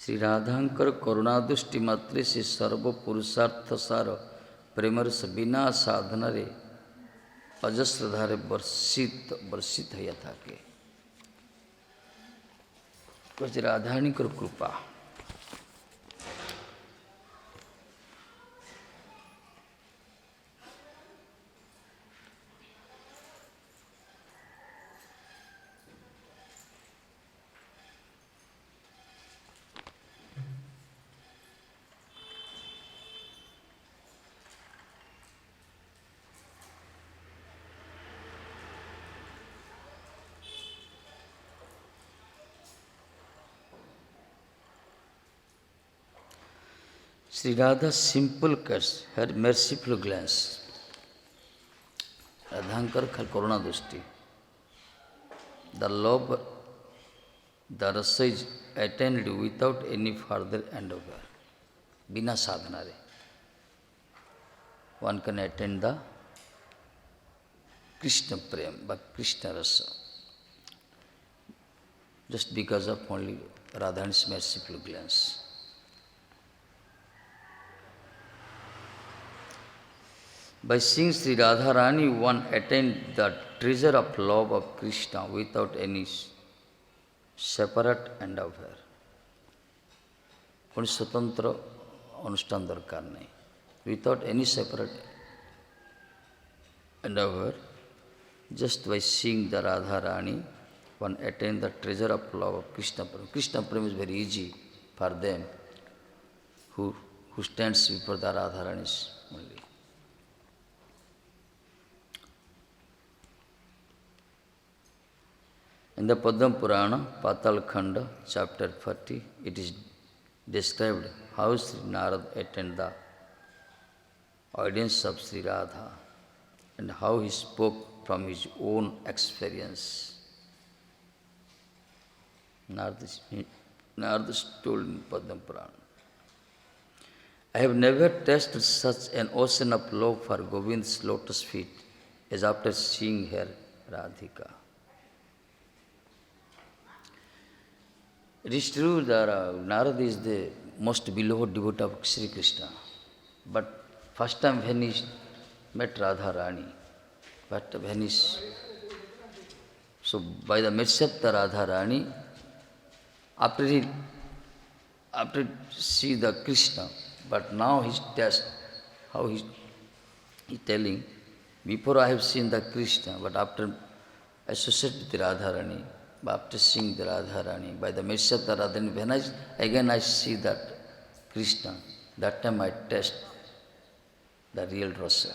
ଶ୍ରୀ ରାଧାଙ୍କର କରୁଣାଦୃଷ୍ଟି ମାତ୍ରେ ସେ ସର୍ବ ପୁରୁଷାର୍ଥ ସାର ପ୍ରେମର ବିନା ସାଧନାରେ ଅଜସ୍ରଧାରେ ବର୍ଷିତ ହେଇ থাকে। କହୁଛି ରାଧାରାଣୀଙ୍କର କୃପା। Sri Radha's simple curse, her merciful glance, Radhankar Karuna Dushti, the love, the rasa is attained without any further endeavor. Bina sadhanare. One can attain the Krishna Prem, but Krishna rasa, just because of only Radharani's merciful glance. By seeing Sri Radharani, one attained the treasure of love of Krishna without any separate endeavor. कोई स्वतंत्र अनुष्ठान दरकार नहीं. Without any separate endeavor, just by seeing the Radharani, one attained the treasure of love of Krishna Prem. Krishna Prem is very easy for them who stands before the Radharani only. In the Padma Purana, Patal Khanda, chapter 40, it is described how Sri Narad attended the audience of Sri Radha and how he spoke from his own experience. Narad told in Padma Purana, I have never tasted such an ocean of love for Govind's lotus feet as after seeing her Radhika. It is true that Narada is the most beloved devotee of Sri Krishna. But first time when he met Radharani, so by the mercy of the Radharani, after see the Krishna, but now his test, how he telling, before I have seen the Krishna, but after associated with the Radharani, after seeing the Radharani, by the mercy of the Radharani, when I see that Krishna, that time I test the real rasa.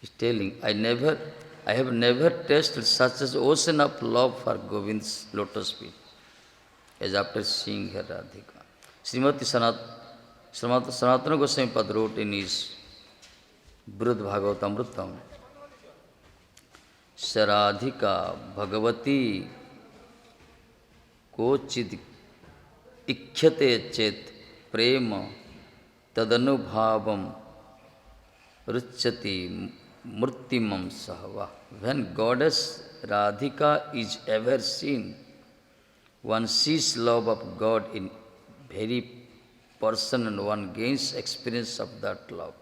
He's telling, I have never tasted such an ocean of love for Govind's lotus feet as after seeing her Radhika. Srimati Sanatana Goswami Pad wrote in his Brud Bhagavatamrutam, Saradhika Bhagavati Kochid Ikhyate Chet Prema Tadanubhavam Ruchati Murtimam Sahava. When Goddess Radhika is ever seen, one sees love of God in very person and one gains experience of that love.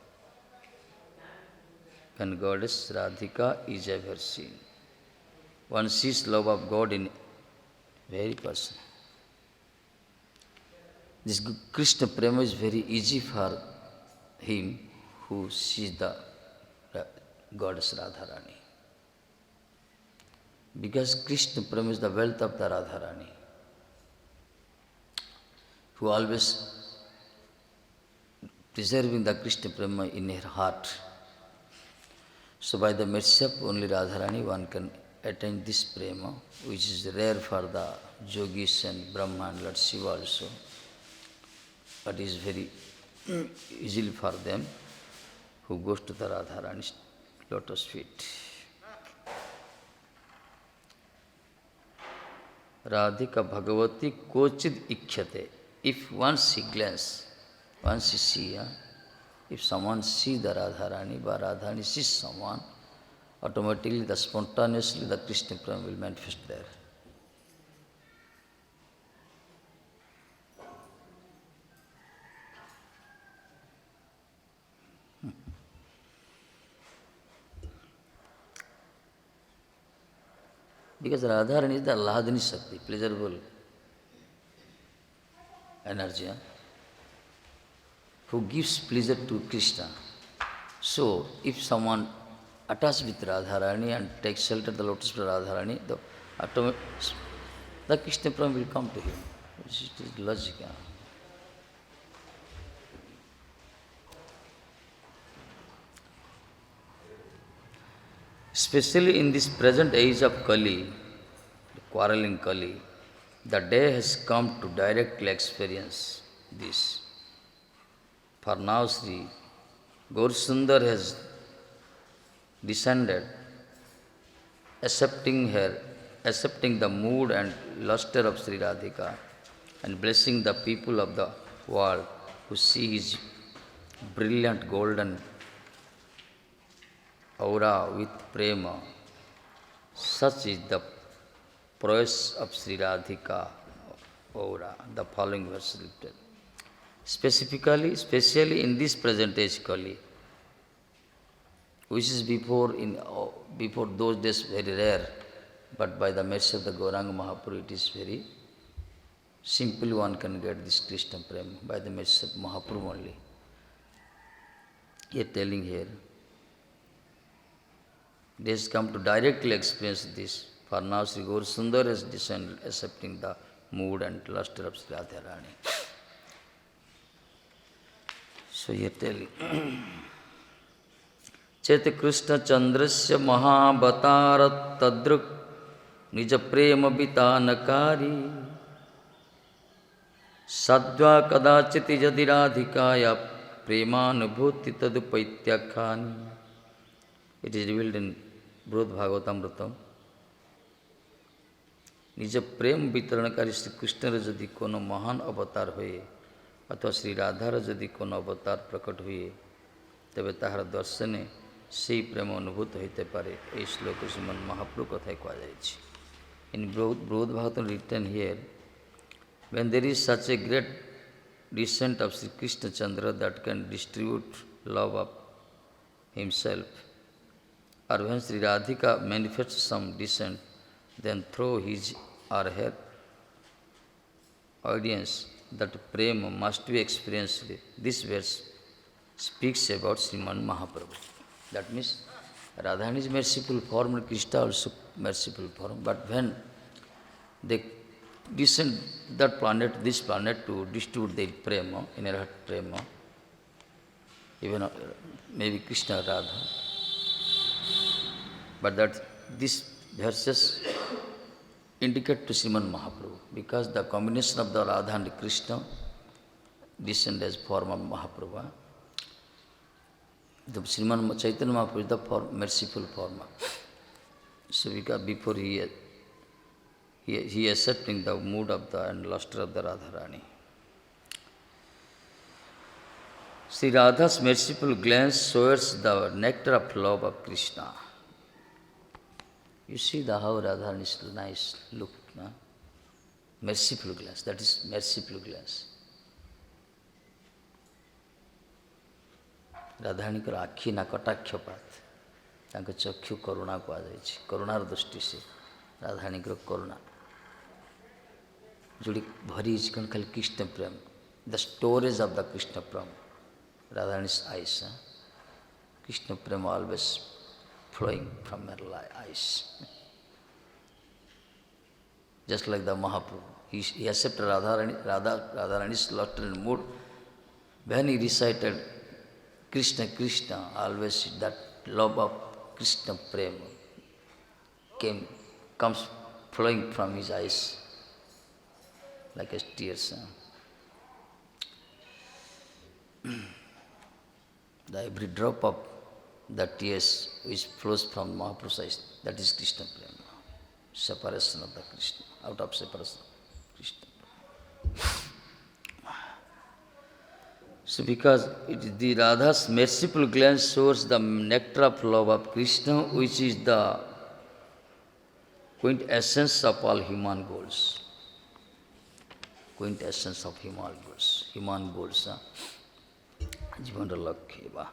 When Goddess Radhika is ever seen, one sees love of God in very person. This Krishna Prema is very easy for him who sees the Goddess Radharani. Because Krishna Prema is the wealth of the Radharani, who always preserving the Krishna Prema in her heart. So by the mercy of only Radharani, one can attain this prema, which is rare for the yogis and Brahma and Lord Shiva also, but is very easily for them who goes to the Radharani's lotus feet. Radhika Bhagavati Kochid Ikhyate. If once he glance, once he see, if someone see the Radharani, or Radharani sees someone, automatically, spontaneously, the Krishna Prema will manifest there. Because Radharani is the Lahadini Shakti, pleasurable energy, who gives pleasure to Krishna. So, if someone attached with Radharani and takes shelter of the lotus feet of Radharani, the Krishna Prem will come to him. It is logic. Especially in this present age of Kali, the quarreling Kali, the day has come to directly experience this. For now, Sri Gaurasundar has descended, accepting the mood and luster of Sri Radhika, and blessing the people of the world who see his brilliant golden aura with prema. Such is the prowess of Sri Radhika aura. The following verse written. Especially in this present age Kali, which is before those days very rare, but by the mercy of the Gauranga Mahaprabhu it is very simple. One can get this Krishna Prem by the mercy of Mahaprabhu only. He is telling here, they has come to directly experience this. For now, Sri Gaurasundar has descended, accepting the mood and luster of Sri Radharani. So he is telling, Cheta Krishna Chandrasya Mahabhatarat Tadruk Nija Prema Vitanakari Sadhva Kadachiti Jadiradhikaya Premanubhuti Tadupaityakani. It is revealed in Brod Bhagavatamrita. निज प्रेम वितरणकारी श्री कृष्ण यदि कोनो महान अवतार हुए अथवा श्री राधार यदि कोनो अवतार प्रकट हुए तेबे ताहार दर्शने से प्रेम अनुभूत होते पारे। ए श्लोक श्रीमन महाप्रभु कथा कहुछि। इन Brod Bhagavatam written here, when there is such a great descent of Sri Krishna Chandra that can distribute love of himself, or when Sri Radhika manifests some descent, then through his or her audience that prema must be experienced. This verse speaks about Sriman Mahaprabhu. That means Radharani is merciful form and Krishna also merciful form. But when they descend this planet to distribute their prema, inner heart prema, even maybe Krishna or Radha, but that this verses indicate to Sriman Mahaprabhu, because the combination of the Radha and Krishna descend as form of Mahaprabhu. The Sriman Chaitanya Mahaprabhu is the merciful form. So because before he accepting the mood of the and luster of the Radharani. Sri Radha's merciful glance showers the nectar of love of Krishna. You see how Radharani is nice look, merciful glance. That is merciful glance. ରାଧାରାଣୀଙ୍କର ଆଖି ନା କଟାକ୍ଷପାତ, ତାଙ୍କ ଚକ୍ଷୁ କରୁଣା କୁହାଯାଇଛି। କରୁଣାର ଦୃଷ୍ଟି ସେ ରାଧାରାଣୀଙ୍କର କରୁଣା ଯୋଡ଼ି ଭରି ହେଇଛି କ'ଣ ଖାଲି କୃଷ୍ଣ ପ୍ରେମ, the storage of the Krishna prema, ରାଧାରାଣୀ's eyes, Krishna prema always flowing from her eyes. Just like the Mahaprabhu, he accepted Radharani's luster and mood when he recited Krishna, Krishna, always that love of Krishna prema comes flowing from his eyes like as tears. The every drop of the tears which flows from Mahaprabhu's eyes, that is Krishna prema, separation of the Krishna, out of separation of Krishna. So because it is the Radha's merciful glance shows the nectar of love of Krishna, which is the quintessence of all human goals. Quintessence of human goals. Human goals. Jivanra Lakkheva.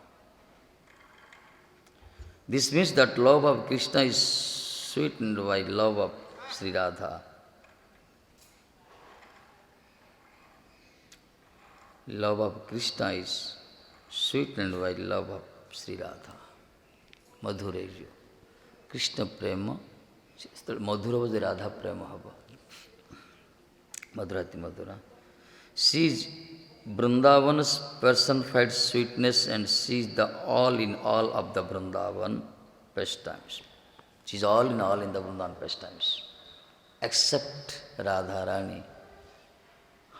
This means that love of Krishna is sweetened by love of Sri Radha. Love of Krishna is sweetened by love of Sri Radha. Madhurya. Krishna prema. Madhura was the Radha prema haba. Madhurati Madhura. She is Vrindavan's personified sweetness and she is the all in all of the Vrindavan pastimes. She is all in the Vrindavan pastimes. Except Radharani.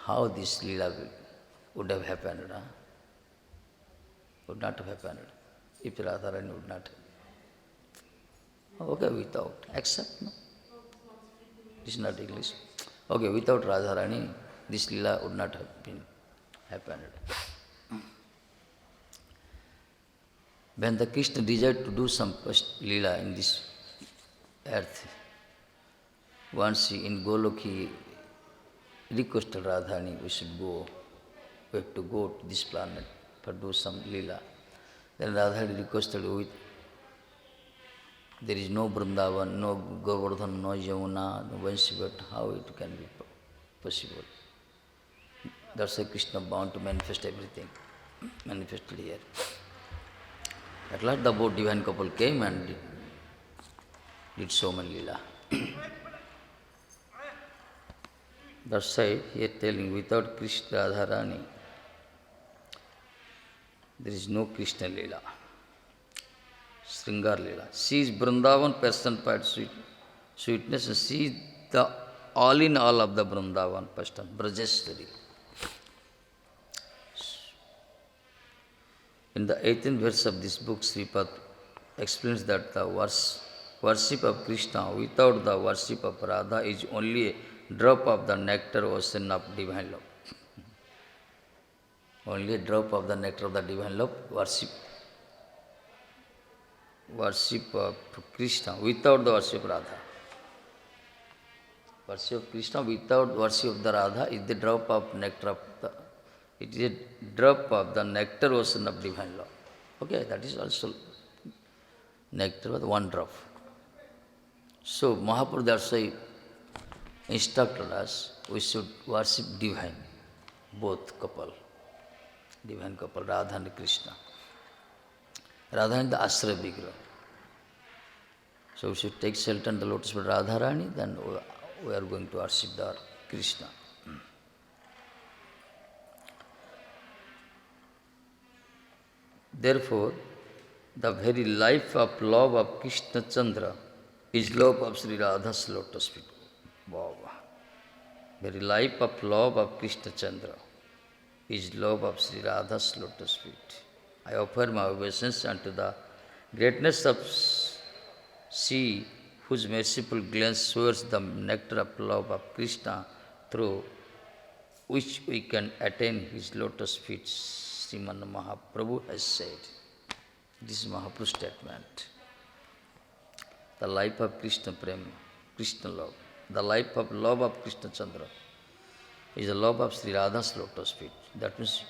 How this Leela would have happened? Huh? Would not have happened if Radharani would not have. Okay, without. Except, no? This is not English. Okay, without Radharani, this Leela would not have been happened. When the Krishna desired to do some Leela in this earth, once in Goloki requested Radharani, we should go, we have to go to this planet for do some Leela. Then Radharani requested, there is no Vrindavan, no Govardhan, no Yamuna, no Vansivat, how it can be possible? That's why Krishna bound to manifest everything, manifested here. At last the both divine couple came and did so many Leela. That's why here telling, without Krishna Radharani, there is no Krishna Leela. Sringar Leela. She is Vrindavan personified sweetness and she is the all in all of the Vrindavan passion, Brajeshwari. In the 18th verse of this book, Sripad explains that the worship of Krishna without the worship of Radha is only a drop of the nectar ocean of divine love. Only a drop of the nectar of the divine love, worship of Krishna without the worship of Radha. Worship of Krishna without worship of the Radha is the drop of nectar of the, it is a drop of the nectar ocean of divine love. Okay, that is also nectar with one drop. So Mahaprabhu that's why instructed us we should worship divine, both couple, divine couple, Radha and Krishna. Radha and the Asra Vigraha. So we should take shelter in the lotus feet of Radharani, then we are going to worship the Krishna. Therefore, the very life of love of Krishna Chandra is love of Sri Radha's lotus feet. Wow. Very life of love of Krishna Chandra is love of Sri Radha's lotus feet. I offer my obeisance unto the greatness of sea, whose merciful glance swears the nectar of love of Krishna, through which we can attain his lotus feet, Sriman Mahaprabhu has said. This is Mahaprabhu's statement. The life of Krishna Prema, Krishna love, the life of love of Krishna Chandra is the love of Sri Radha's lotus feet. That means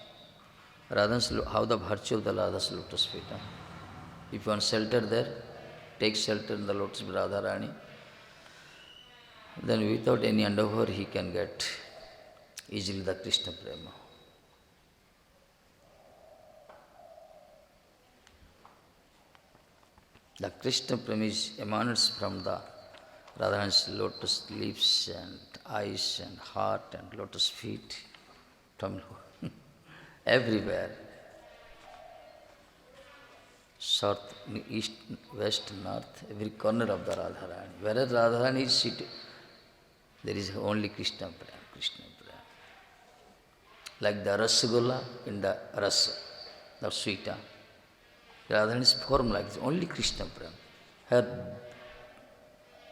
Radha's, how the virtue of the Radha's lotus feet. Huh? If you want shelter there, take shelter in the lotus feet of Radharani, then without any endeavor he can get easily the Krishna Prema. The Krishna Prema emanates from the Radharani's lotus lips and eyes and heart and lotus feet, from everywhere. South, east, west, north, every corner of the Radharani. Wherever Radharani is seated, there is only Krishna Prema, Krishna Prema. Like the Rasagolla in the rasa, the sweet. Radharani's form like this, only Krishna Prema. Her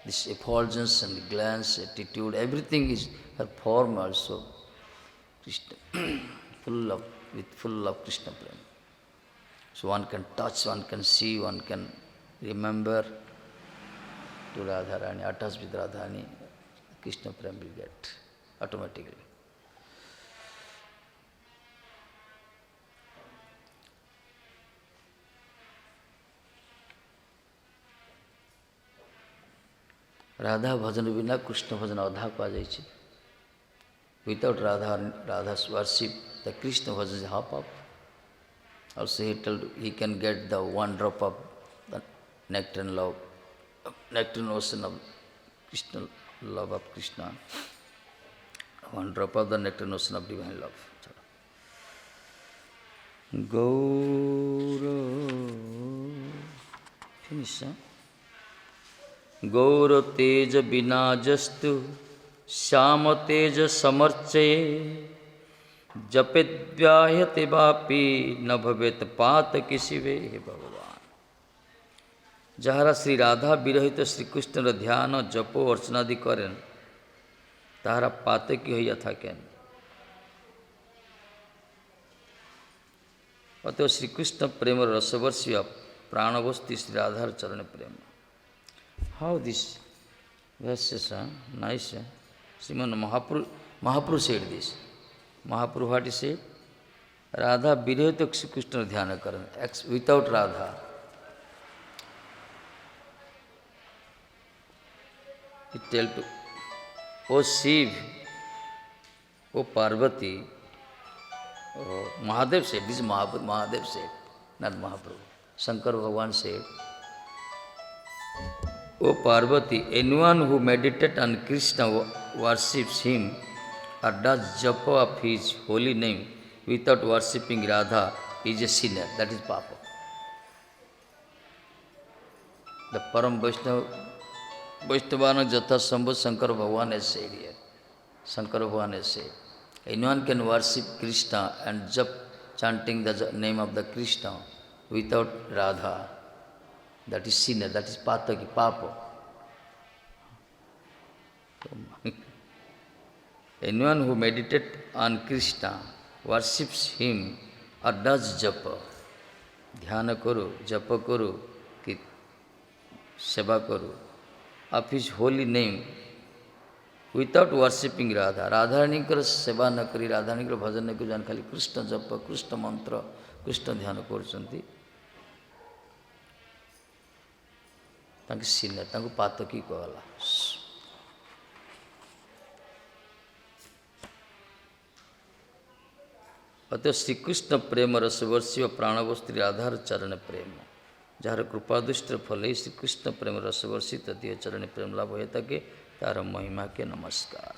this effulgence and glance, attitude, everything is her form also Krishna, full of Krishna Prema. So one can touch, one can see, one can remember to Radharani, attached with Radharani, Krishna Prema will get automatically. Radha ଭଜନ ବିନା କୃଷ୍ଣ ଭଜନ ଅଧା କୁହାଯାଇଛି. Without Radha's worship, the Krishna bhajan is half up. Also he told he can get the one drop of the nectar love, nectar ocean of Krishna, love of Krishna. One drop of the nectar ocean of divine love. Gaura, finish, huh? Gaura teja binajastu Shyam तेज समर्चये जपेद्व्याह्यते वापि न भवेत पात किसिवे. हे भगवान, जहारा श्री राधा विरहित श्रीकृष्णर ध्यान जप अर्चनादि करें ताहारा पातकी होइया थाकेन. अतः श्रीकृष्ण प्रेम रसवर्षीय प्राणवस्ती श्री राधार चरण प्रेम. How this verses are nice. Sriman Mahaprabhu said this. Mahaprabhu what he said? Radha virahita Shri Krishna dhyana karan. Without Radha. He tell to, O Shiv, O Parvati, Mahadev said, this is Mahadev said, not Mahaprabhu. Shankar Bhagavan said, O Parvati, anyone who meditates on Krishna, worships him, or does japa of his holy name without worshipping Radha is a sinner. That is Papa. The Param Vaishnavana Jatha Sambhu Shankar Bhagavan has said here. Shankar Bhagavan has said, anyone can worship Krishna and chanting the name of the Krishna without Radha. That is sinner, that is pataki, papa. Anyone who meditates on Krishna, worships him or does japa, dhyana karo, japa karo, seva karo, of his holy name, without worshipping Radha. Radharani kar seva na kari, Radharani kar bhajan na kari, jan khali Krishna japa, Krishna mantra, Krishna dhyana korchanti. ତାଙ୍କୁ senior, ତାଙ୍କୁ ପାତକୀ କୁହାଗଲା. ଅତଃ ଶ୍ରୀକୃଷ୍ଣ ପ୍ରେମ ରସବର୍ଷୀୟ ପ୍ରାଣବସ୍ତ୍ରୀ ରାଧାର ଚରଣ ପ୍ରେମ, ଯାହାର କୃପାଦୃଷ୍ଟିର ଫଳ ହିଁ ଶ୍ରୀକୃଷ୍ଣ ପ୍ରେମ ରସବର୍ଷୀ ତଦୀୟ ଚରଣ ପ୍ରେମ ଲାଭ ହୁଏ ତାକେ, ତାହାର ମହିମା କେ ନମସ୍କାର.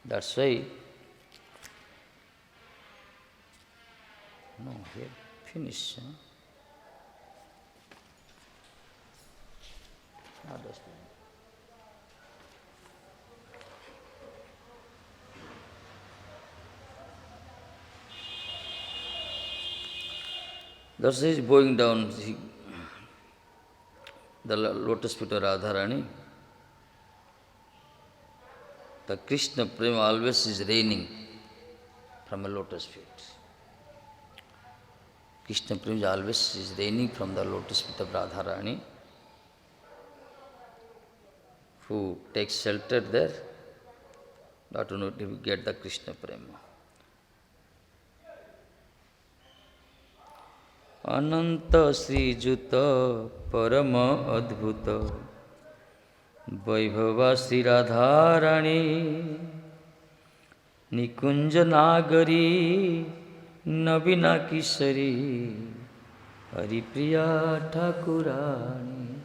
That's why no here finish. Thus he is bowing down the lotus feet of Radharani. The Krishna Prema always is raining from a lotus feet. Krishna Prema always is raining from the lotus feet of Radharani, who takes shelter there, not only to get the Krishna Prema. Ananta Sri Juta Parama Adbhuta Vaibhava Sri Radharani Nikunja Nagari Navina Kishari Haripriya Thakurani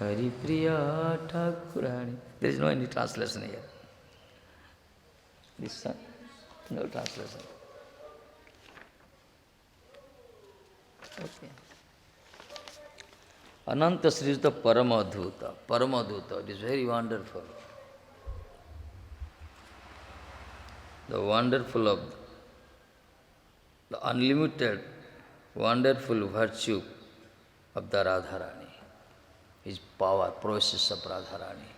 Haripriya Thakurani. There is no any translation here. This one, no translation. Okay. Ananta Srita Paramadhuta. Paramadhuta, it is very wonderful. The wonderful of the unlimited, wonderful virtue of the Radharani. His power, process of Radharani.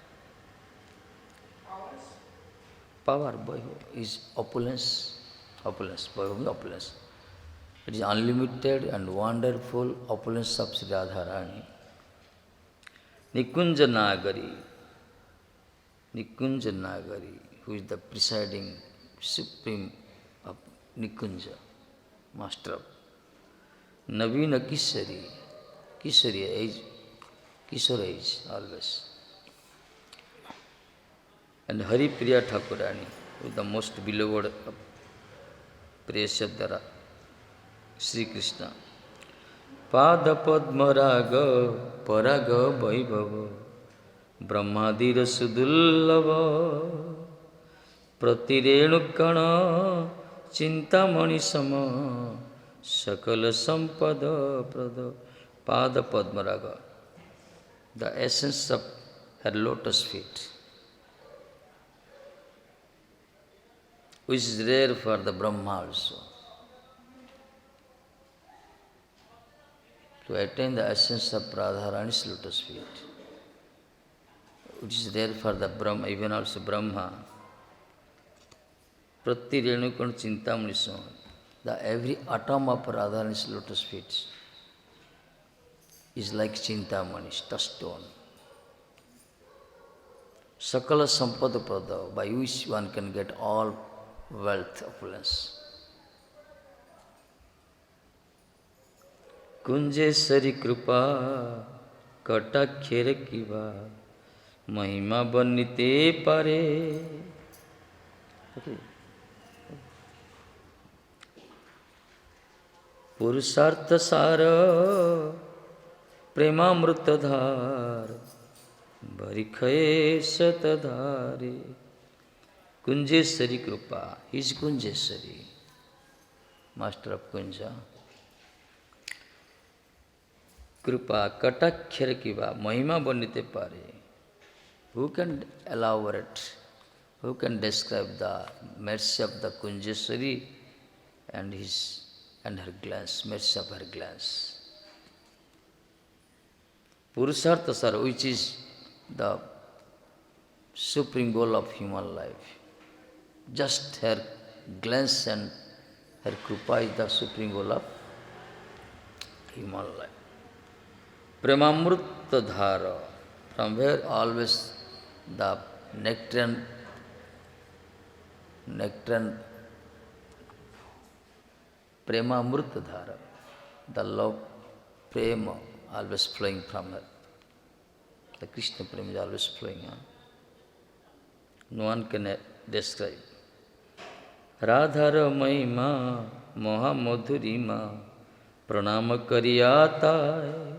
Power, is opulence, opulence. It is unlimited and wonderful opulence of Sri Radharani. Nikunja Nagari, who is the presiding supreme of Nikunja, master of Navina Kishori age, Kishore age always. and Hari Priya Thakurani, who is the most beloved of precious Sri Krishna. Pada Padma Raga Paraga Vaibhava Brahmadira Sudullava Pratirenu Chintamani Sama Sakala Sampada Prada Pada Padma Raga, the essence of her lotus feet, which is rare for the Brahma also. To attain the essence of Radharani's lotus feet, which is rare for the Brahma, even also Brahma. Prati Renukana Chintamani Sama, the every atom of Radharani's lotus feet is like Chintamani, touchstone. Sakala Sampada Prada, by which one can get all wealth, opulence. Kunjesari Krupa Katakhere Kiva Mahima Banite Pare. Okay. Purusartha Sara Premamrutadhar Barikhaye Satadhari. Kunjesari Krupa, he is Kunjesari, master of Kunja. Krupa Katakhyara Kiva Mahima Bandite Pare. Who can elaborate, who can describe the mercy of the Kunjesari and her glance, mercy of her glance? Purusartha Sara, which is the supreme goal of human life. Just her glance and her krupa is the supreme goal of human life. Premamrutta dhara, from where always the nectar Premamrutta dhara, the love prema always flowing from her. The Krishna prema is always flowing. No one can describe. Radhara Mahima Moha Madhurima Pranama Kariyata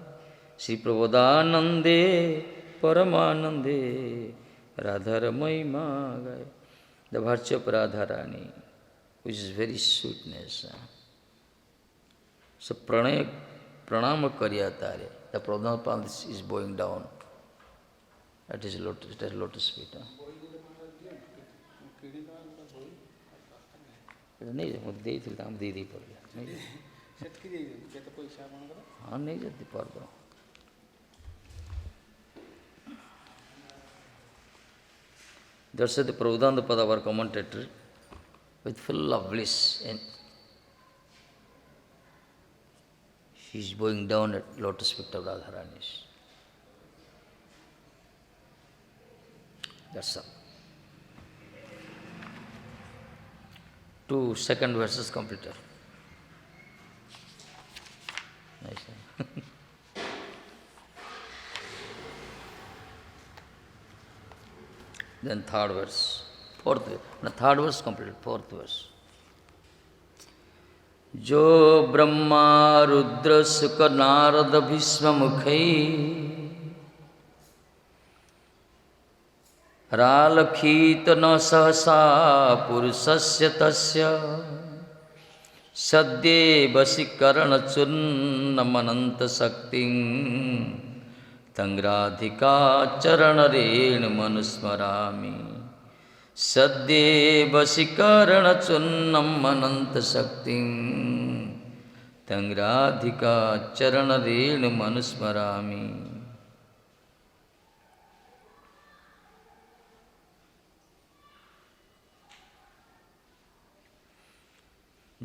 Sri Prabodhanande Paramanande Radhara Mahima Gai. The virtue of Radharani, which is very sweetness. So Pranama Kariyata, the Prabodhana is bowing down at his lotus feet. नहीं मुझे दे थी दाम दे दी पड़ गया नहीं सेटकी दे दी क्या तो कोई शाम ना करो हाँ नहीं जाती पड़ दो that's the Prabodhana Pada, our commentator, with full of bliss, and she is bowing down at lotus feet of Radharani. That's all. 2 second verses completed. Nice. Then third verse, third verse completed, fourth verse. Jo Brahma Rudra Sukha Narada Bhishma Mukhai Ralakhitana Sahasa Purusasya Tasya Sadye Vasikarana Churnamananta Sakting Tangradhika Charanarena Manusmarami Sadye Vasikarana Churnamananta Sakting Tangradhika Charanarena Manusmarami.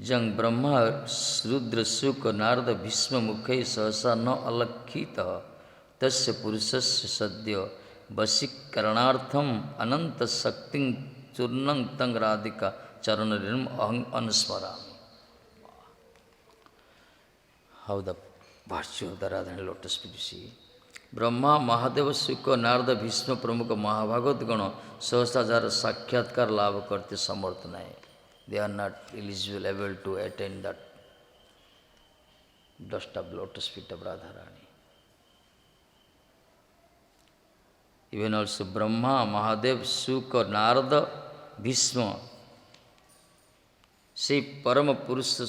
Jang Brahma Rudra Sukha Narada Bhishma Mukhai Sahasa no alakhita Tasya Purusasya Sadya Vasikaranartham Ananta Sakting Churnang Tang Radhika Charanarinam Ahang Anusmarami. How the virtue of the Radha and lotus feet you see. Brahma Mahadev शुक नारद भीष्म प्रमुख महाभागवत गण सहसा jar साक्षात्कार लाभ करते समर्थ नहीं. They are not eligible, able to attain that dust of lotus feet of Radharani. Even also Brahma, Mahadev, Shuka, Narada, Bhishma, see Parama Purusha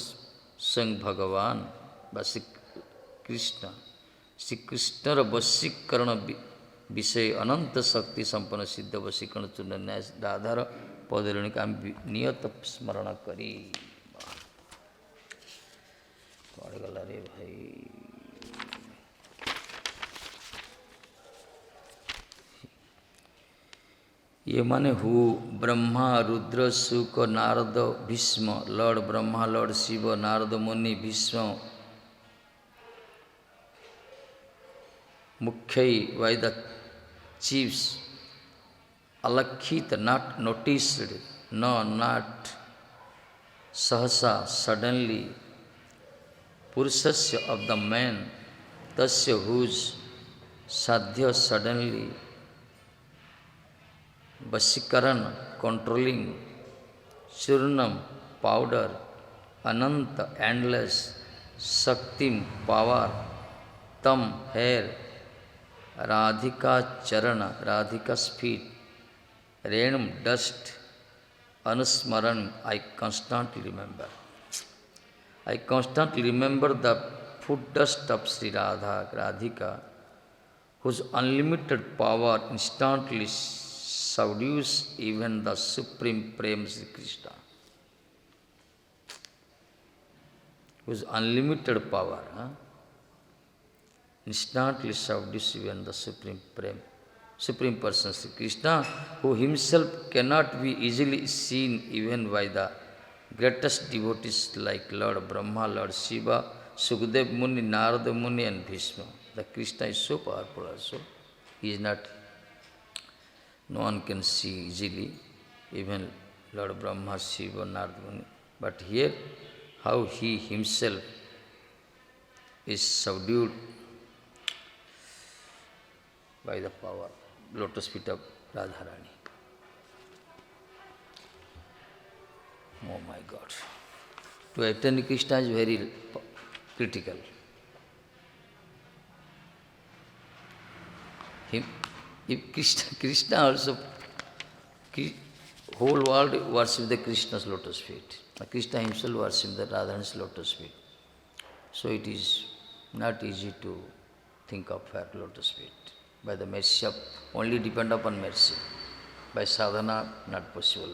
Sang Bhagavan, Basi Krishna, Sri Krishna Vasikarana Visay Ananta Sakti Sampana Siddha Vasikarana Tunanya Radhara Padaranika Niyata Smarana Kari. रे भाई ये माने हु Brahma Rudra Shuka Narada Bhishma lord Brahma lord Shiva Narada Muni Bhishma मुख्य by the chiefs alakkhit not noticed no not sahasa suddenly Purushasya of the man, tasya whose sadhya suddenly, Vasikaran controlling, Churnam powder, Ananta endless, Shaktim power, Tam hair, Radhika charana, Radhika's feet, Renam dust, Anusmaran I constantly remember. I constantly remember the foot dust of Sri Radha, Radhika, whose unlimited power instantly subdues even the supreme Prem Sri Krishna. Whose unlimited power instantly subdues even the supreme Prem, supreme person Sri Krishna, who himself cannot be easily seen even by the greatest devotees like Lord Brahma, Lord Shiva, Sukadev Muni, Narada Muni and Bhishma. The Krishna is so powerful also. He is not, no one can see easily, even Lord Brahma, Shiva, Narada Muni. But here, how he himself is subdued by the power, lotus feet of Radharani. Oh my God. To attain Krishna is very critical. If Krishna also, whole world worships the Krishna's lotus feet. Krishna himself worships the Radharani's lotus feet. So it is not easy to think of her lotus feet. By the mercy of, only depend upon mercy. By sadhana, not possible.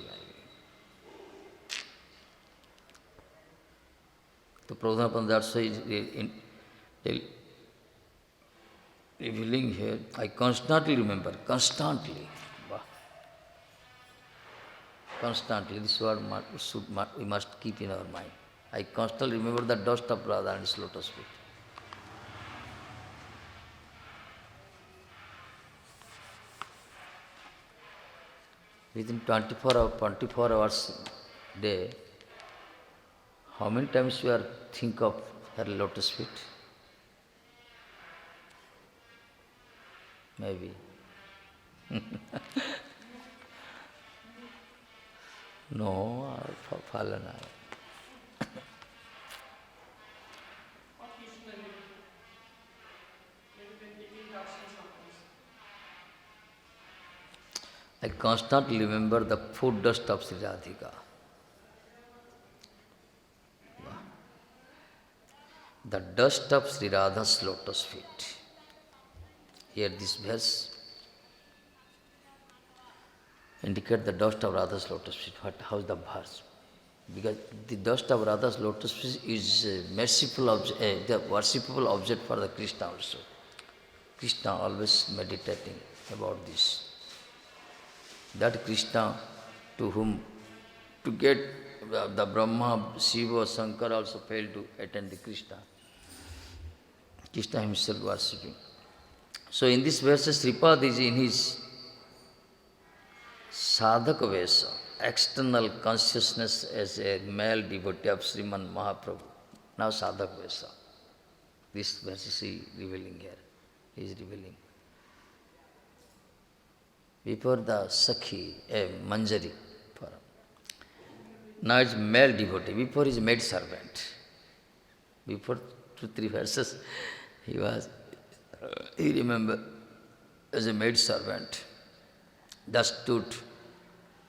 So Prabhupada that's why revealing here, I constantly remember, constantly. Constantly, this word we must keep in our mind. I constantly remember the dust of Radha and his lotus feet. Within 24 hours day, how many times you are think of her lotus feet? Maybe. No, fallen. I constantly remember the foot dust of Sri Radhika. The dust of Sri Radha's lotus feet. Here this verse indicate the dust of Radha's lotus feet. How is the verse? Because the dust of Radha's lotus feet is merciful object, the worshipable object for the Krishna also. Krishna always meditating about this. That Krishna to whom to get the Brahma, Shiva, Shankara also failed to attain the Krishna. Krishna himself worshipping. So in this verse, Sripad is in his sadhaka vesa, external consciousness as a male devotee of Sriman Mahaprabhu. Now sadhaka vesa. This verse is revealing here. he is revealing. Before the Sakhi, a Manjari, now it's male devotee, before his maid servant. Before 2-3 verses, he remembered as a maid servant, just stood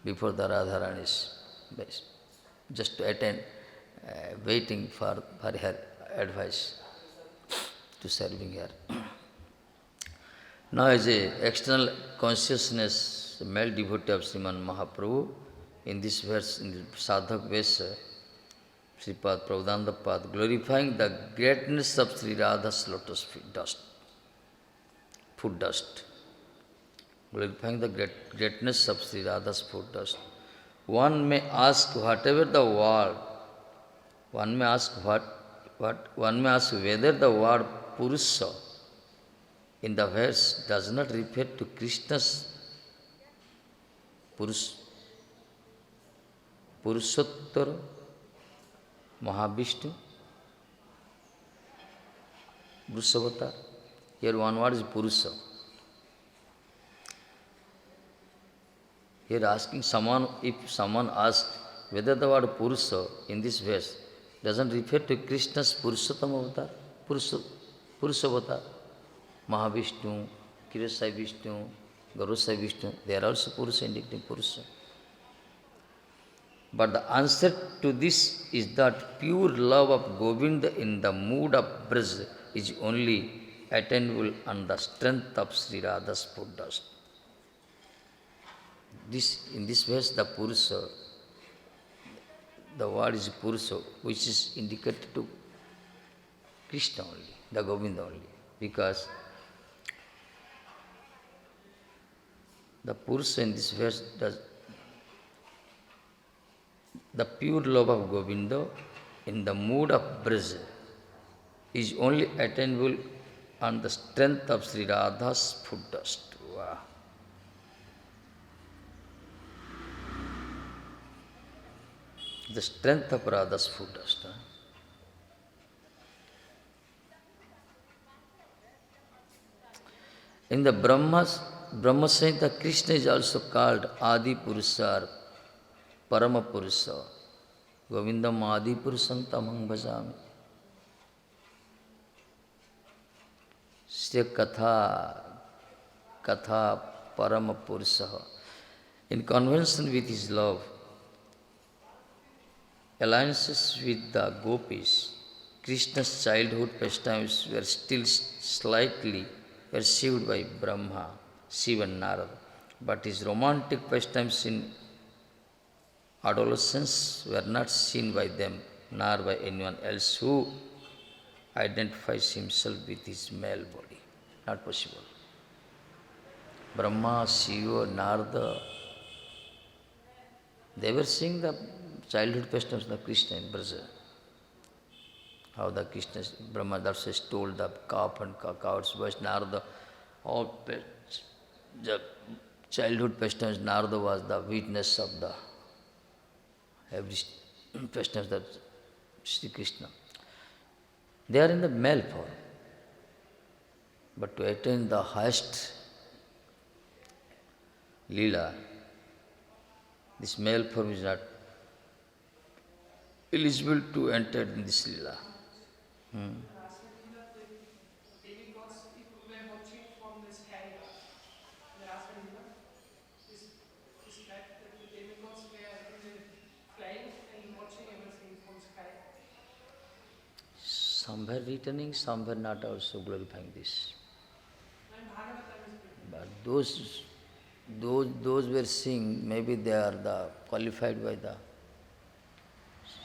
before the Radharani's base, just to attend, waiting for her advice to serving her. Now, as a external consciousness, the male devotee of Sriman Mahaprabhu, in this verse, in the Sadhak Vesa, Sripad Prabhupada glorifying the greatness of Sri Radha's lotus feet dust, foot dust. Glorifying the greatness of Sri Radha's foot dust. One may ask whatever the word, one may ask whether the word Purusha in the verse does not refer to Krishna's Purushottara Mahavishnu, Vrushavatar. Here one word is Purusha. Here asking someone, if someone asks whether the word Purusha in this verse doesn't refer to Krishna's Purushottam avatar, Purushavatar, Mahavishnu, Kirasai Vishnu, Gaurasai Vishnu, they are also Purusha, indicating Purusha. But the answer to this is that pure love of Govinda in the mood of Braj is only attainable on the strength of Sri Radha's foot dust. In this verse, the Purusha, the word is Purusha, which is indicated to Krishna only, the Govinda only, because the Purusha in this verse does the pure love of Govinda in the mood of Braj is only attainable on the strength of Sri Radha's foot dust. Wow. The strength of Radha's foot dust. Huh? In the Brahma Samhita, Krishna is also called Adi Purusha, Parama Purusha. Govindam Adi Purusam Tamang Bhajami. Sri Katha Parama Purusha. In convention with his love, alliances with the gopis, Krishna's childhood pastimes were still slightly perceived by Brahma, Shiva and Narada, but his romantic pastimes in adolescence were not seen by them, nor by anyone else who identifies himself with his male body. Not possible. Brahma, Shiva, Narada, they were seeing the childhood pastimes of Krishna in Brazil. How the Krishna, Brahma Darshas told the calf and cow's voice, Narada, all the childhood pastimes, Narada was the witness of the every pastimes that Sri Krishna. They are in the male form. But to attain the highest Leela, this male form is not eligible to enter in this Leela. Some were returning, some were not also glorifying this. But those were seeing, maybe they are the qualified by the,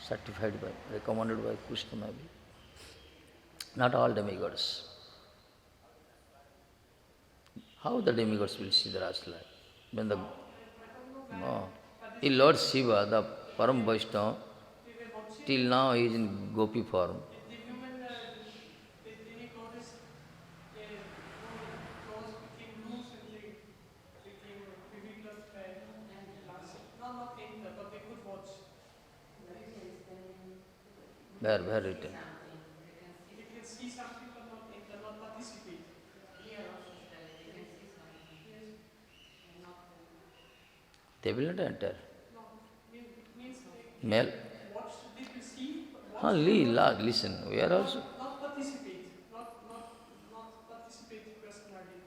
certified by, recommended by Krishna maybe. Not all demigods. How the demigods will see the Rasla? When the in Lord Shiva, the Param Vaishnava, till now he is in gopi form. Where written? They can see some people not enter, not participate. They will not enter. No, means Male. watch, they will see, but Ah, listen, we are also. not participate, not participate personally.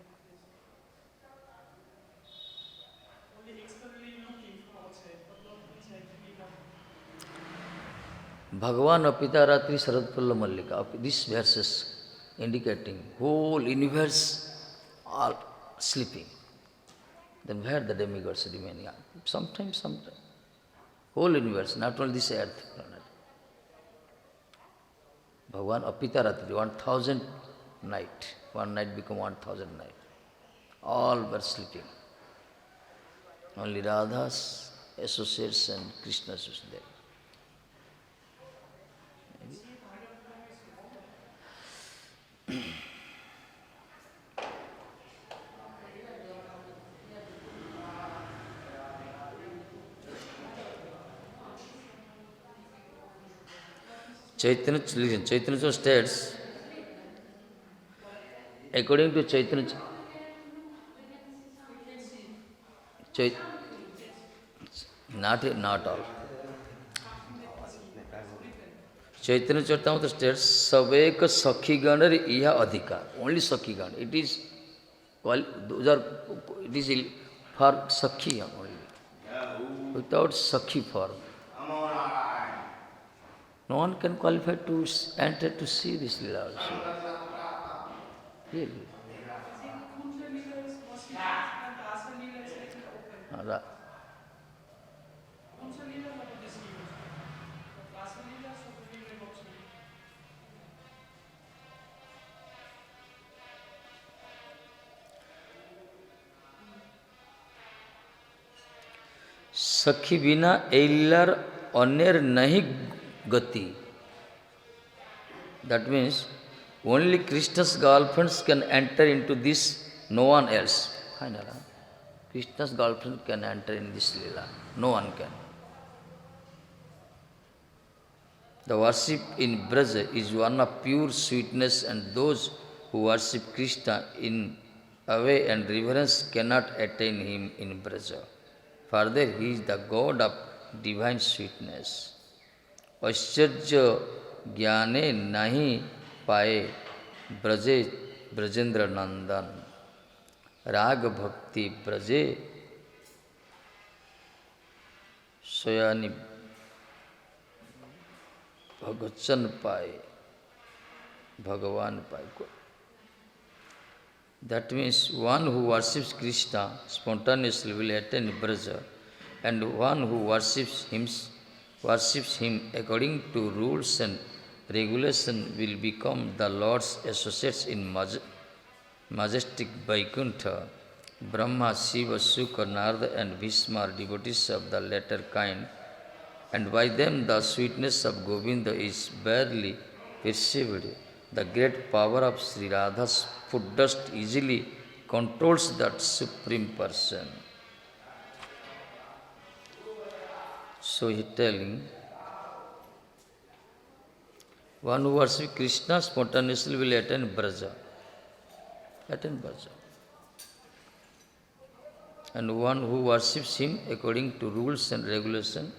Only externally looking from outside, but not inside Lila. Bhagavan apita ratri saradpulla mallika. These verses indicating whole universe are sleeping. Then where the demigods remain? Yeah. Sometimes. Whole universe, not only this earth planet. Bhagavan apita ratri, 1000 night. One night become 1000 night. All were sleeping. Only Radha's associates and Krishna's was there. Chaitanya states, according to Chaitanya, not all. Chaitanya Charitamrita states, Saveka Sakhiganar Iha Adhika. Only Sakhigan. It is for Sakhi only. Without Sakhi form. No one can qualify to enter to see this Leela also. Really. Kunja Lila is mostly and Rasa Lila is like open. Kunja Lila not this Lila. But Rasa Lila is open in box. सखी बिना एल्लर अन्यर नहीं गति. That means only Krishna's girlfriends can enter into this, no one else. Krishna's girlfriend can enter in this Leela, no one can. The worship in Braja is one of pure sweetness, and those who worship Krishna in awe and reverence cannot attain him in Braja. Further, he is the God of divine sweetness. Aishcharya ज्ञाने नहीं पाए ब्रजे ब्रजेंद्र नंदन. राग भक्ति ब्रजे सोयानी भगचन पाए भगवान पाए. That means one who worships Krishna spontaneously will attain Braja, and one who worships him according to rules and regulation will become the Lord's associates in majestic Vaikuntha. Brahma, Shiva, Sukha, Narada and Bhishma are devotees of the latter kind, and by them the sweetness of Govinda is barely perceived. The great power of Sri Radha's foot dust easily controls that supreme person. So he telling, one who worships Krishna spontaneously will attain Braja. And one who worships him according to rules and regulation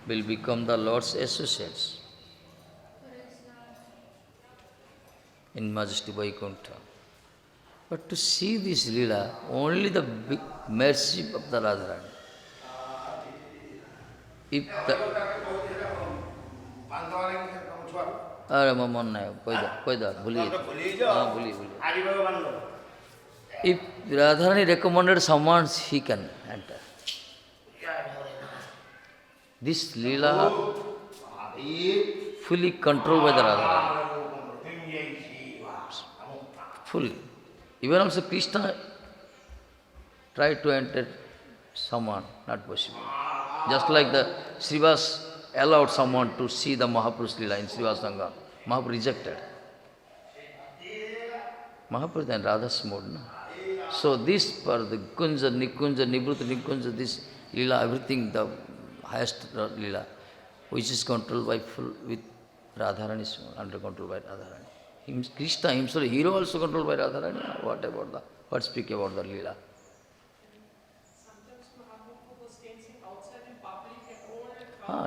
will become the Lord's associates in majesty Vaikuntha. But to see this Leela, only the big mercy of the Radharani. If the अरे मैं मन नहीं कोई दा भूलिए भूलिए if Radharani recommended someone, he can enter. This Leela fully controlled by the Radharani. Fully. Even also Krishna tried to enter someone, not possible. Just like the Srivas allowed someone to see the Mahapurush Leela in Srivas Sangha. Mahaprabhu rejected. Mahaprabhu and Radha's mode. No? So this for the Kunja, Nikunja, Nibruta, Nikunja, this Leela, everything, the highest Leela, which is controlled by full with Radharani, under control by Radharani. Krishna himself, hero also controlled by Radharani. What speak about the Leela? Sometimes Mahaprabhu was dancing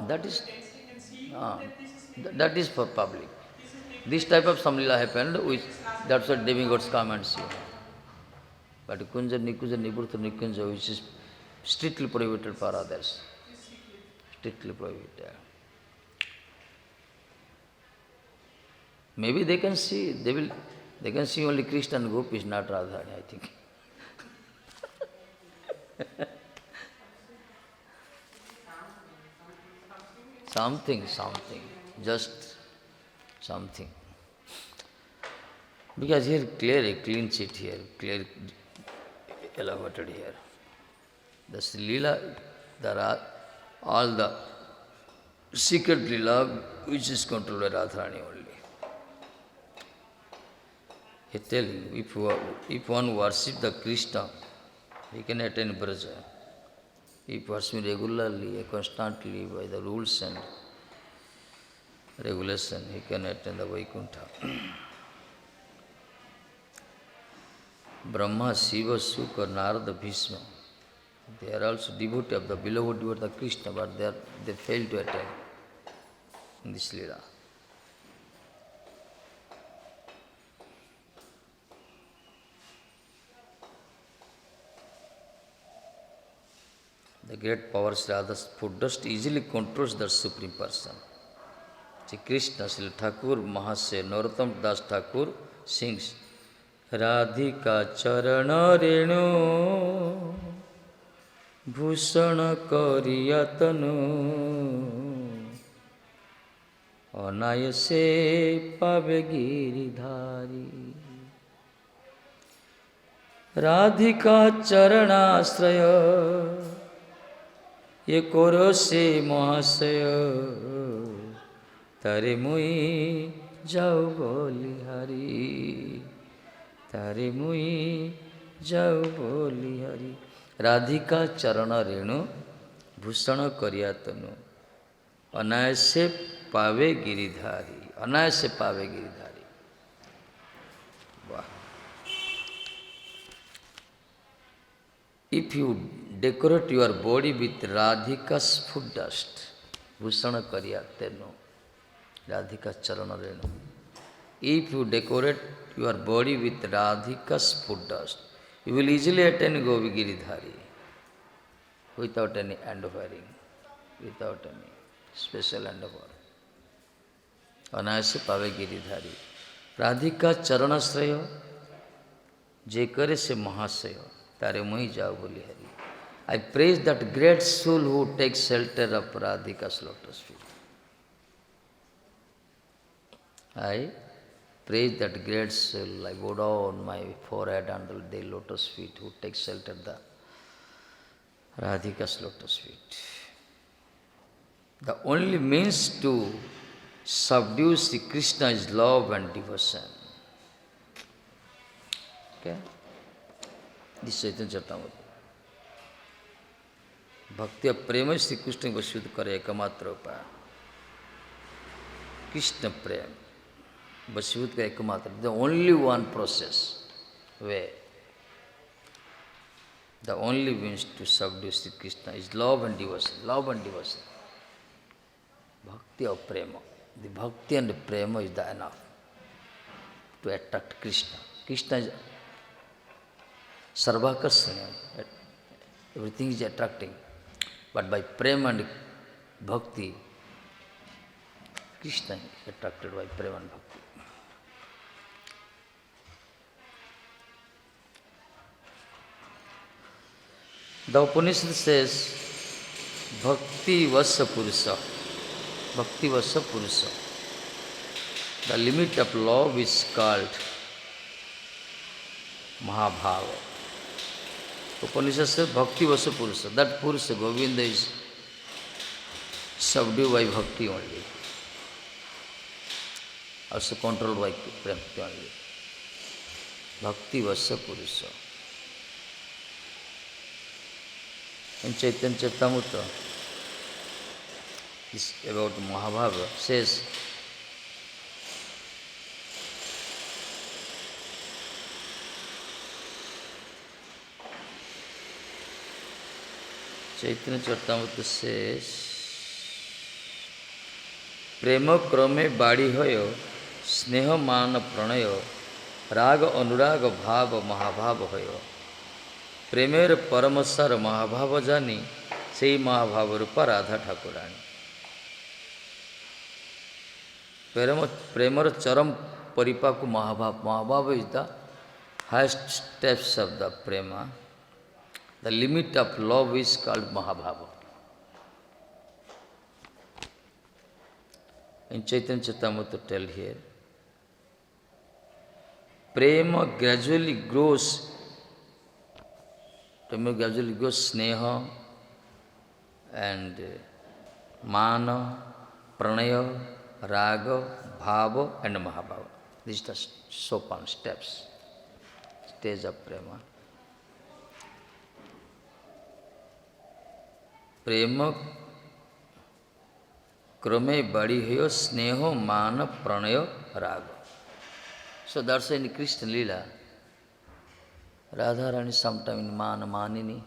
That is tasting and seeing ah, that this is that is for public. this is making This type of samlila happened, which this rasa that's what leela demigods lasting come and see. But Kunja, Nikunja, Niburtha, Nikunja, which is strictly prohibited for others. is secret. Strictly prohibited. Maybe they can see, they can see only Krishna and Gopis, not Radharani, I think. Something, just something. Because here clear, clean sheet here, clear, elaborated here. The Srila, there are all the secret lila which is controlled by Radharani only. He is telling, if one worship the Krishna, he can attain Braja. If worship regularly, constantly by the rules and regulation, he can attain the Vaikuntha. Brahma, Shiva, Sukha, Narada, Bhishma, they are also devotee of the beloved devotee of Krishna, but they fail to attain in this Leela. The great power Sri Radha's foot dust easily controls the Supreme Person. Sri Krishna, Sri Thakur Mahasaya, Narottam Das Thakur sings, Radhika Charana Renu Bhusana Kariyatanu Anayase Pave Giridhari Radhika Charanasraya Ye koro se Mahasaya Tare mui jau boli hari Tare mui jau boli hari Radhika Charana Renu Bhusana Kariyatanu Anayase Pave Giridhari Anayase Pave Giridhari. Wow. If you decorate your body with Radhika's foot dust, Bhusana Kariyatanu, Radhika Charana Renu. If you decorate your body with Radhika's foot dust, you will easily attain Gopi Giridhari without any hand-offering, without any special hand-offer. Anayase Pave Giridhari. Radhika Charanasraya, je kare se Mahasaya, tare mui jau boli hari. I praise that great soul who takes shelter of Radhika's lotus feet. I praise that great soul. I bow down my forehead under the lotus feet who takes shelter of the Radhika's lotus feet. The only means to subdue Sri Krishna is love and devotion. Okay? This is Chaitanya Charitamrita. Bhakti of prema Sri Krishna vasudh kare ekamatra upaya. Krishna prema vasudh kare ekamatra. The only one process way. The only means to subdue Sri Krishna is love and devotion. Love and devotion. Bhakti of prema. The bhakti and the prema is the enough to attract Krishna. Krishna is sarvakarsanya. Everything is attracting. But by prema and bhakti, Krishna is attracted by prema and bhakti. The Upanishad says, Bhakti Vasa Purusha. Bhakti Vasa Purusha. The limit of love is called Mahabhava. Upanishad says Bhakti Vasa Purusha. That Purusha, Govinda, is subdued by Bhakti only. Also controlled by Bhakti only. Bhakti Vasa Purusha. In Chaitanya Charitamrita, is about Mahabhava, says, Chaitanya Charitamrita says, ପ୍ରେମ କ୍ରମେ ବାଡ଼ି ହୋୟ ସ୍ନେହ ମାନ ପ୍ରଣୟ ରାଗ ଅନୁରାଗ ଭାବ ମହାଭାବ ହୋୟ। ପ୍ରେମେର ପରମସାର ମହାଭାବ ଜାନି ସେଇ ମହାଭାବ ରୂପା ରାଧା ଠାକୁରାଣୀ। ପ୍ରେମର ଚରମ ପରିପାକ ମହାଭାବ. ମହାଭାବ is the highest steps of the prema. The limit of love is called Mahabhava. In Chaitanya Charitamrita tell here, prema gradually grows. Prema gradually grows sneha and mana, pranaya, raga, bhava and mahabhava. These are the sopan steps, stage of prema. Prema krame badi hoyo sneho mana pranaya raga. So that's why in Krishna Lila, Radharani sometime in mana manini,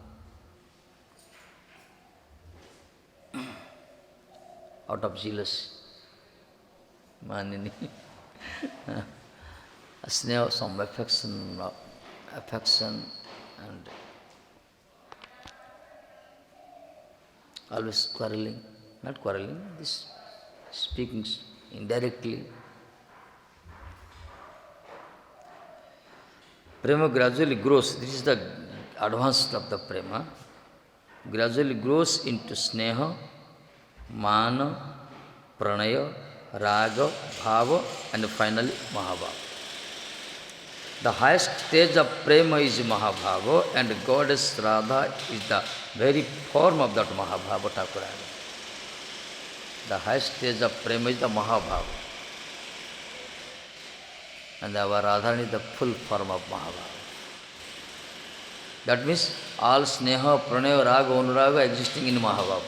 out of jealous manini, sneha, some affection and always quarreling, not quarreling, this speaking indirectly. Prema gradually grows, this is the advance of the prema, gradually grows into sneha, mana, pranaya, raga, bhava and finally mahabhava. The highest stage of prema is mahabhava and goddess Radha is the very form of that mahabhava Thakurani. The highest stage of prema is the mahabhava. And our Radharani is the full form of mahabhava. That means all sneha, pranaya, raga, anuraga existing in mahabhava.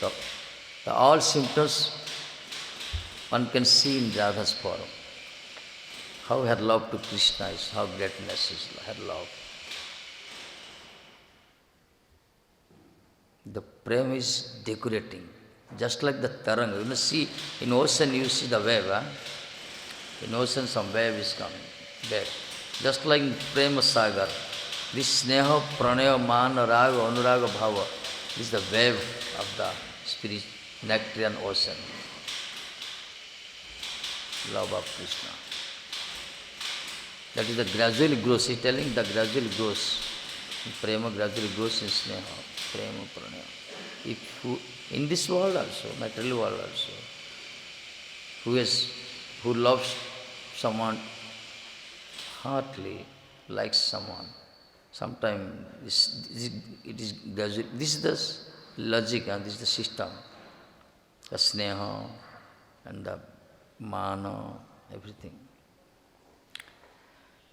So, all symptoms one can see in Radha's form. How her love to Krishna is, how greatness is her love. The prema is decorating, just like the taranga. You know, see, in ocean you see the wave. In ocean some wave is coming back. Just like in prema sagar, this sneha, pranaya, mana, raga, anuraga, bhava, this is the wave of the spirit, nectarian ocean. Love of Krishna. That is the gradually grows. He is telling the gradually grows. Prema gradually grows in sneha, prema, pranaya. If who, in this world also, material world also, who loves someone heartily, likes someone, sometimes it is gradually. This is the logic and this is the system. The sneha and the mana, everything.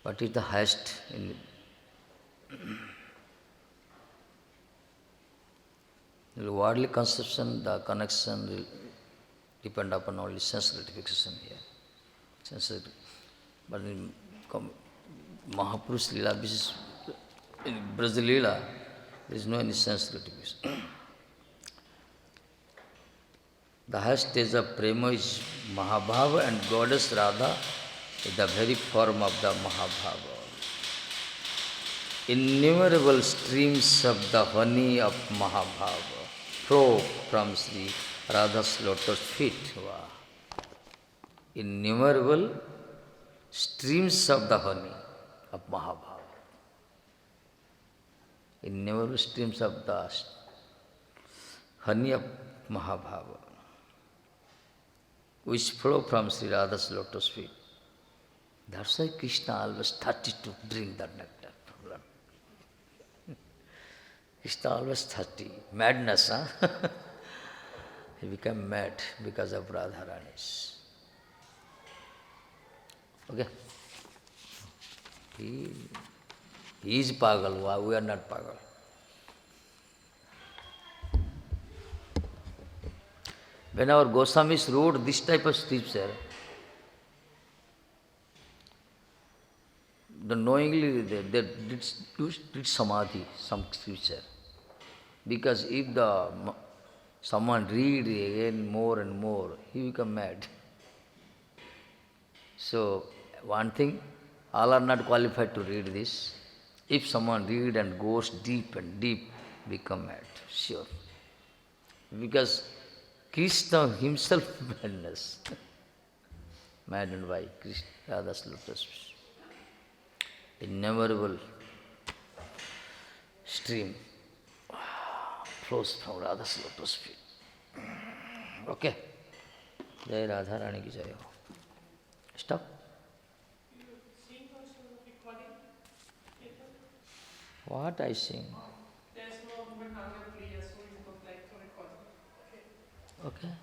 But it is the highest in the worldly conception, the connection will depend upon only sense gratification here. But in Mahapurush Lila, which is in Brazil Lila, there is no any sense gratification. The highest stage of prema is Mahabhava and goddess Radha is the very form of the Mahabhava. Innumerable streams of the honey of Mahabhava flow from Sri Radha's lotus feet. Wow. Innumerable streams of the honey of Mahabhava. Innumerable streams of the honey of Mahabhava, which flow from Sri Radha's lotus feet. That's why Krishna always thirsty to drink that nectar. Krishna always thirsty. Madness, huh? He became mad because of Radharani's. Okay? He is pagal, we are not pagal. When our Goswamis wrote this type of scripture, knowingly they did samadhi, some scripture. Because if the Someone read again more and more, he become mad. So one thing, all are not qualified to read this. If someone read and goes deep and deep, become mad, sure. Because Krishna himself madness. Maddened by Krishna, Radha's lotus. Innumerable stream flows from Radha's lotus feet. Okay. Jai Radha Rani ki jai ho. Stop. You sing also recording later? What I sing? There's no moment now, play, so you would like to record. Okay. Okay.